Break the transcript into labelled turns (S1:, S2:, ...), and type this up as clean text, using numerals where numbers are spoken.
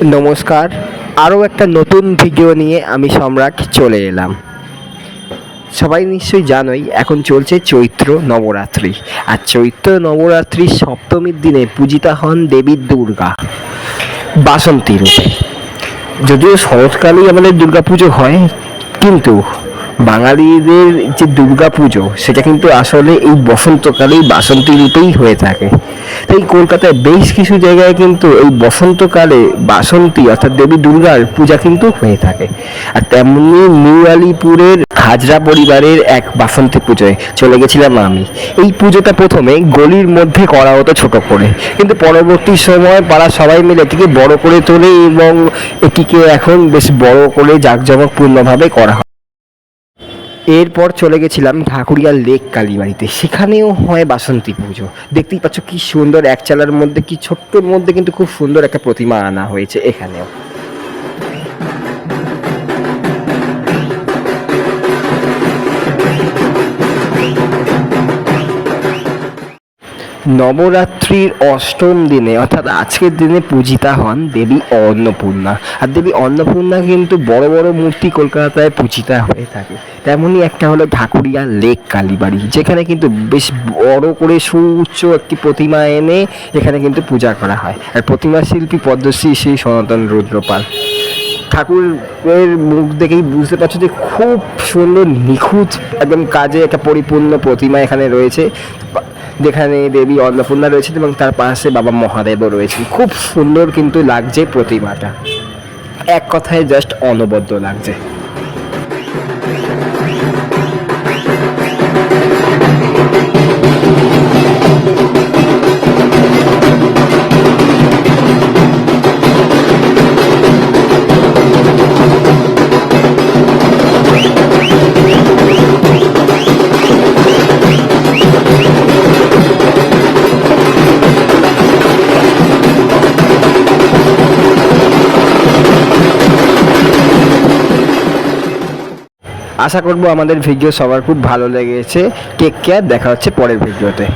S1: নমস্কার, আরও একটা নতুন ভিডিও নিয়ে আমি সম্রাট চলে এলাম। সবাই নিশ্চয়ই জানোই এখন চলছে চৈত্র নবরাত্রি, আর চৈত্র নবরাত্রির সপ্তমীর দিনে পূজিতা হন দেবী দুর্গা বাসন্তী রূপে। যদিও শরৎকালেই আমাদের দুর্গা পুজো হয়, কিন্তু বাঙালিদের যে দুর্গা পুজো সেটা কিন্তু আসলে এই বসন্তকালেই বাসন্তী রূপেই হয়ে থাকে। তাই কলকাতায় বেশ কিছু জায়গায় কিন্তু এই বসন্তকালে বাসন্তী অর্থাৎ দেবী দুর্গার পূজা কিন্তু হয়ে থাকে। আর তেমনি নিউ আলিপুরের হাজরা পরিবারের এক বাসন্তী পুজোয় চলে গেছিলাম আমি। এই পুজোটা প্রথমে গলির মধ্যে করা হতো ছোট করে, কিন্তু পরবর্তী সময় পাড়ার সবাই মিলে এটিকে বড় করে তোলে এবং এটিকে এখন বেশ বড় করে জাঁকজমকপূর্ণভাবে করা হয়। এরপর চলে গেছিলাম ঢাকুরিয়া লেক কালীবাড়িতে, সেখানেও হয় বাসন্তী পুজো। দেখতেই পাচ্ছ কি সুন্দর, এক চালার মধ্যে কি ছোট্টর মধ্যে কিন্তু খুব সুন্দর একটা প্রতিমা আনা হয়েছে এখানেও। নবরাত্রির অষ্টম দিনে অর্থাৎ আজকের দিনে পূজিতা হন দেবী অন্নপূর্ণা। আর দেবী অন্নপূর্ণা কিন্তু বড় বড় মূর্তি কলকাতায় পূজিতা হয়ে থাকে। তেমনই একটা হলো ঢাকুরিয়া লেক কালীবাড়ি, যেখানে কিন্তু বেশ বড় করে সুউচ্চ একটি প্রতিমা এনে এখানে কিন্তু পূজা করা হয়। আর প্রতিমা শিল্পী পদ্মশ্রী শ্রী সনাতন রুদ্রপাল। ঠাকুরের মুখ দেখেই বুঝতে পারছো যে খুব সুন্দর নিখুঁত একদম কাজে একটা পরিপূর্ণ প্রতিমা এখানে রয়েছে, যেখানে দেবী অন্নপূর্ণা রয়েছে এবং তার পাশে বাবা মহাদেবও রয়েছে। খুব সুন্দর কিন্তু লাগছে প্রতিমাটা, এক কথায় জাস্ট অনবদ্য লাগছে। আশা করবো আমাদের ভিডিও সবার খুব ভালো লেগেছে। টেক কেয়ার, দেখা হচ্ছে পরের ভিডিওতে।